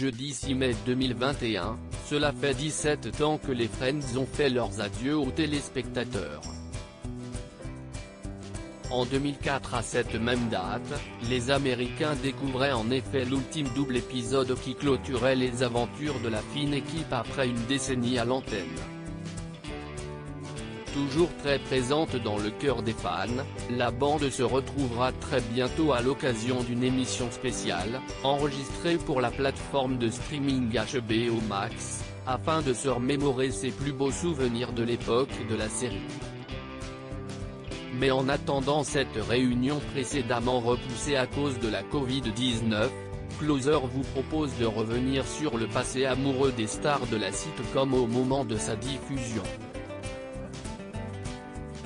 jeudi 6 mai 2021, cela fait 17 ans que les Friends ont fait leurs adieux aux téléspectateurs. En 2004 à cette même date, les Américains découvraient en effet l'ultime double épisode qui clôturait les aventures de la fine équipe après une décennie à l'antenne. Toujours très présente dans le cœur des fans, la bande se retrouvera très bientôt à l'occasion d'une émission spéciale, enregistrée pour la plateforme de streaming HBO Max, afin de se remémorer ses plus beaux souvenirs de l'époque de la série. Mais en attendant cette réunion précédemment repoussée à cause de la Covid-19, Closer vous propose de revenir sur le passé amoureux des stars de la sitcom au moment de sa diffusion.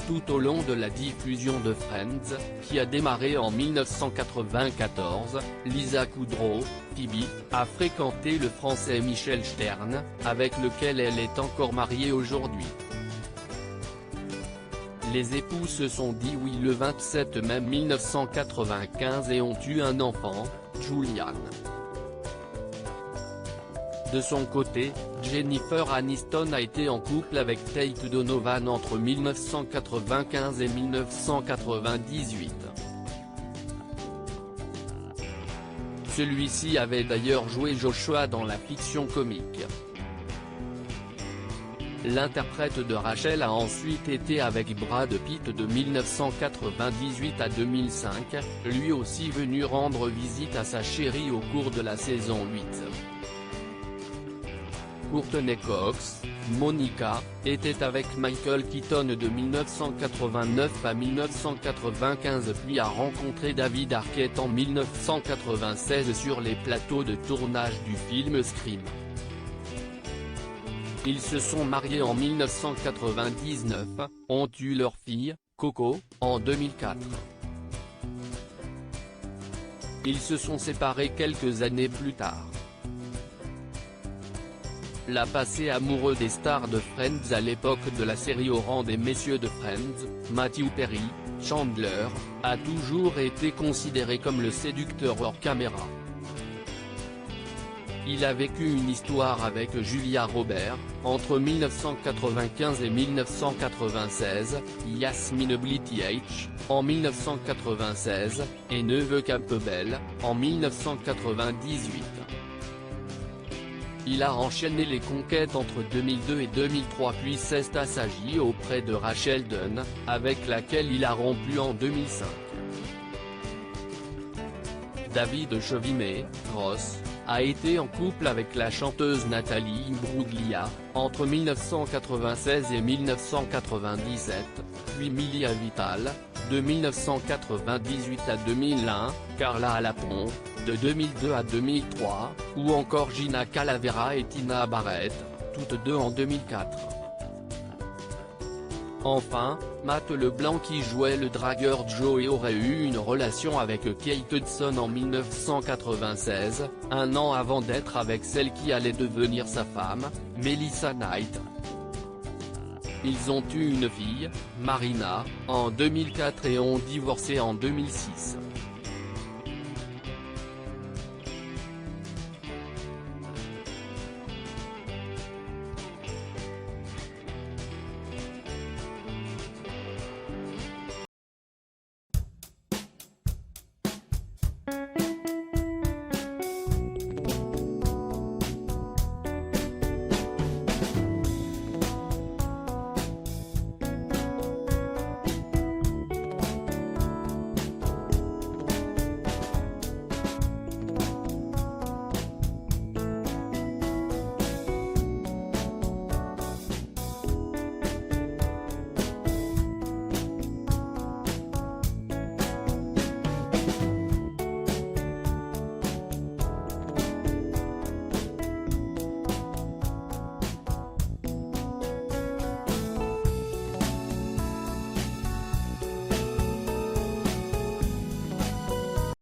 Tout au long de la diffusion de Friends, qui a démarré en 1994, Lisa Kudrow, Phoebe, a fréquenté le Français Michel Stern, avec lequel elle est encore mariée aujourd'hui. Les époux se sont dit oui le 27 mai 1995 et ont eu un enfant, Julian. De son côté, Jennifer Aniston a été en couple avec Tate Donovan entre 1995 et 1998. Celui-ci avait d'ailleurs joué Joshua dans la fiction comique. L'interprète de Rachel a ensuite été avec Brad Pitt de 1998 à 2005, lui aussi venu rendre visite à sa chérie au cours de la saison 8. Courtney Cox, Monica, était avec Michael Keaton de 1989 à 1995 puis a rencontré David Arquette en 1996 sur les plateaux de tournage du film Scream. Ils se sont mariés en 1999, ont eu leur fille, Coco, en 2004. Ils se sont séparés quelques années plus tard. La passé amoureux des stars de Friends à l'époque de la série au rang des messieurs de Friends, Matthew Perry, Chandler, a toujours été considéré comme le séducteur hors caméra. Il a vécu une histoire avec Julia Roberts, entre 1995 et 1996, Yasmine Bleeth en 1996, et Neve Campbell, en 1998. Il a enchaîné les conquêtes entre 2002 et 2003 puis s'est assagi auprès de Rachel Dunn, avec laquelle il a rompu en 2005. David Chevimé-Ross a été en couple avec la chanteuse Nathalie Imbruglia, entre 1996 et 1997, puis Millie Avital, de 1998 à 2001, Carla Alapont, de 2002 à 2003, ou encore Gina Calavera et Tina Barrett, toutes deux en 2004. Enfin, Matt LeBlanc qui jouait le dragueur Joey aurait eu une relation avec Kate Hudson en 1996, un an avant d'être avec celle qui allait devenir sa femme, Melissa Knight. Ils ont eu une fille, Marina, en 2004 et ont divorcé en 2006.